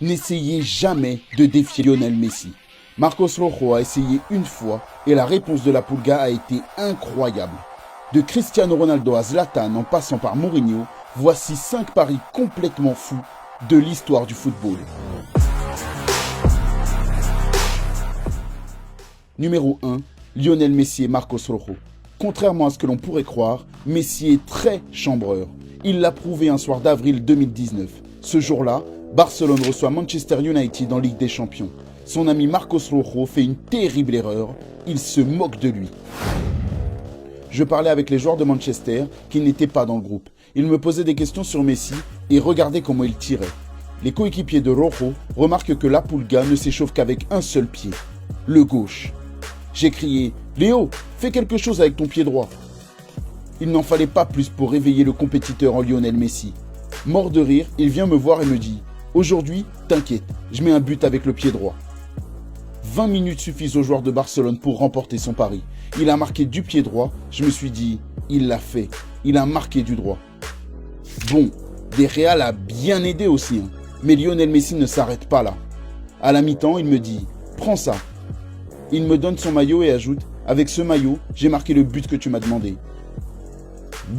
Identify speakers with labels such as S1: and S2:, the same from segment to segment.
S1: N'essayez jamais de défier Lionel Messi. Marcos Rojo a essayé une fois et la réponse de la Pulga a été incroyable. De Cristiano Ronaldo à Zlatan en passant par Mourinho, voici 5 paris complètement fous de l'histoire du football. Numéro 1, Lionel Messi et Marcos Rojo. Contrairement à ce que l'on pourrait croire, Messi est très chambreur. Il l'a prouvé un soir d'avril 2019. Ce jour-là, Barcelone reçoit Manchester United en Ligue des Champions. Son ami Marcos Rojo fait une terrible erreur. Il se moque de lui. Je parlais avec les joueurs de Manchester qui n'étaient pas dans le groupe. Ils me posaient des questions sur Messi et regardaient comment il tirait. Les coéquipiers de Rojo remarquent que la Pulga ne s'échauffe qu'avec un seul pied, le gauche. J'ai crié « Léo, fais quelque chose avec ton pied droit !» Il n'en fallait pas plus pour réveiller le compétiteur en Lionel Messi. Mort de rire, il vient me voir et me dit « Aujourd'hui, t'inquiète, je mets un but avec le pied droit. » 20 minutes suffisent au joueur de Barcelone pour remporter son pari. Il a marqué du pied droit, je me suis dit « Il l'a fait, il a marqué du droit. » Bon, Des Real a bien aidé aussi, hein. Mais Lionel Messi ne s'arrête pas là. À la mi-temps, il me dit « Prends ça !» Il me donne son maillot et ajoute « Avec ce maillot, j'ai marqué le but que tu m'as demandé. »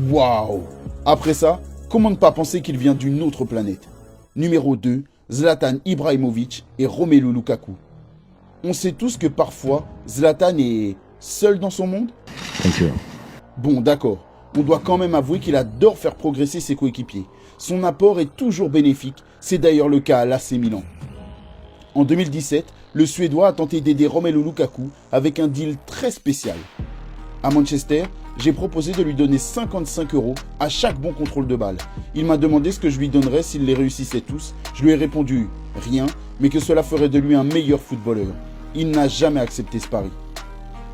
S1: Waouh! Après ça, comment ne pas penser qu'il vient d'une autre planète? Numéro 2, Zlatan Ibrahimovic et Romelu Lukaku. On sait tous que parfois, Zlatan est seul dans son monde. Bon, d'accord. On doit quand même avouer qu'il adore faire progresser ses coéquipiers. Son apport est toujours bénéfique. C'est d'ailleurs le cas à l'AC Milan. En 2017, le Suédois a tenté d'aider Romelu Lukaku avec un deal très spécial. À Manchester, j'ai proposé de lui donner 55 € à chaque bon contrôle de balle. Il m'a demandé ce que je lui donnerais s'il les réussissait tous. Je lui ai répondu rien, mais que cela ferait de lui un meilleur footballeur. Il n'a jamais accepté ce pari.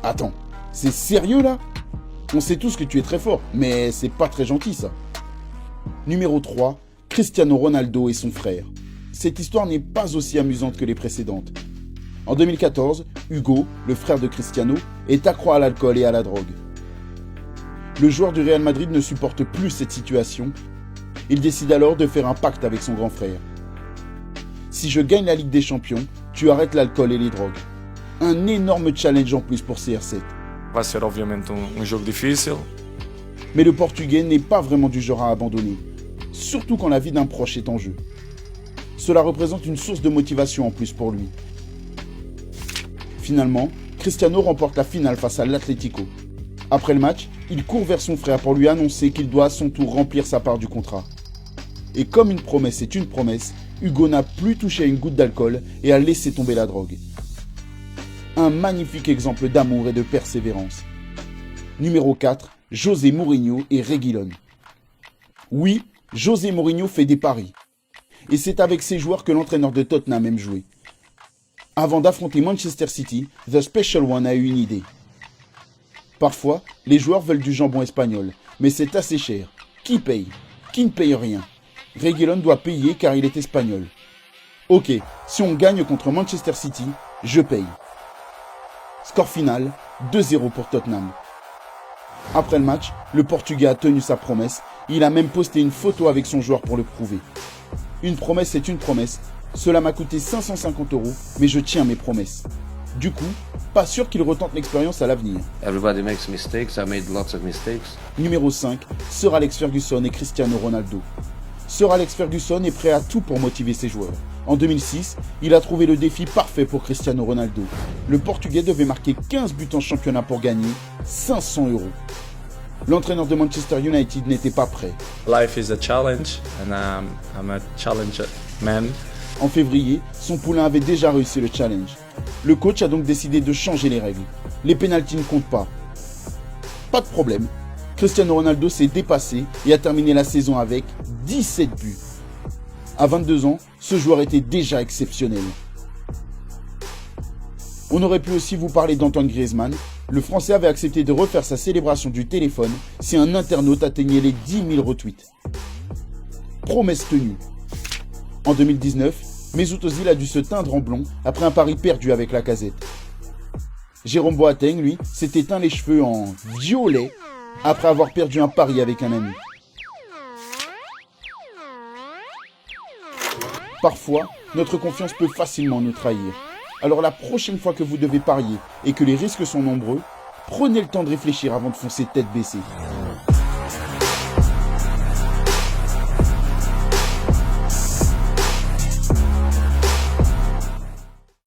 S1: Attends, c'est sérieux là? On sait tous que tu es très fort, mais c'est pas très gentil ça. Numéro 3, Cristiano Ronaldo et son frère. Cette histoire n'est pas aussi amusante que les précédentes. En 2014, Hugo, le frère de Cristiano, est accro à l'alcool et à la drogue. Le joueur du Real Madrid ne supporte plus cette situation. Il décide alors de faire un pacte avec son grand frère. Si je gagne la Ligue des Champions, tu arrêtes l'alcool et les drogues. Un énorme challenge en plus pour CR7.
S2: Vai ser obviamente jogo difícil.
S1: Mais le Portugais n'est pas vraiment du genre à abandonner, surtout quand la vie d'un proche est en jeu. Cela représente une source de motivation en plus pour lui. Finalement, Cristiano remporte la finale face à l'Atlético. Après le match, il court vers son frère pour lui annoncer qu'il doit à son tour remplir sa part du contrat. Et comme une promesse est une promesse, Hugo n'a plus touché à une goutte d'alcool et a laissé tomber la drogue. Un magnifique exemple d'amour et de persévérance. Numéro 4, José Mourinho et Reguilón. Oui, José Mourinho fait des paris. Et c'est avec ses joueurs que l'entraîneur de Tottenham aime jouer. Avant d'affronter Manchester City, The Special One a eu une idée. Parfois, les joueurs veulent du jambon espagnol, mais c'est assez cher. Qui paye? Qui ne paye rien? Reguilón doit payer car il est espagnol. Ok, si on gagne contre Manchester City, je paye. Score final, 2-0 pour Tottenham. Après le match, le Portugais a tenu sa promesse. Il a même posté une photo avec son joueur pour le prouver. Une promesse est une promesse. Cela m'a coûté 550 €, mais je tiens mes promesses. Du coup, pas sûr qu'il retente l'expérience à l'avenir.
S3: Everybody makes mistakes. I made lots of mistakes.
S1: Numéro 5, Sir Alex Ferguson et Cristiano Ronaldo. Sir Alex Ferguson est prêt à tout pour motiver ses joueurs. En 2006, il a trouvé le défi parfait pour Cristiano Ronaldo. Le Portugais devait marquer 15 buts en championnat pour gagner 500 €. L'entraîneur de Manchester United n'était pas prêt.
S2: Life is a challenge and I'm a challenger man.
S1: En février, son poulain avait déjà réussi le challenge. Le coach a donc décidé de changer les règles. Les pénaltys ne comptent pas. Pas de problème. Cristiano Ronaldo s'est dépassé et a terminé la saison avec 17 buts. À 22 ans, ce joueur était déjà exceptionnel. On aurait pu aussi vous parler d'Antoine Griezmann. Le Français avait accepté de refaire sa célébration du téléphone si un internaute atteignait les 10 000 retweets. Promesse tenue. En 2019, Mesut Özil a dû se teindre en blond après un pari perdu avec Lacazette. Jérôme Boateng, lui, s'était teint les cheveux en violet après avoir perdu un pari avec un ami. Parfois, notre confiance peut facilement nous trahir. Alors la prochaine fois que vous devez parier et que les risques sont nombreux, prenez le temps de réfléchir avant de foncer tête baissée.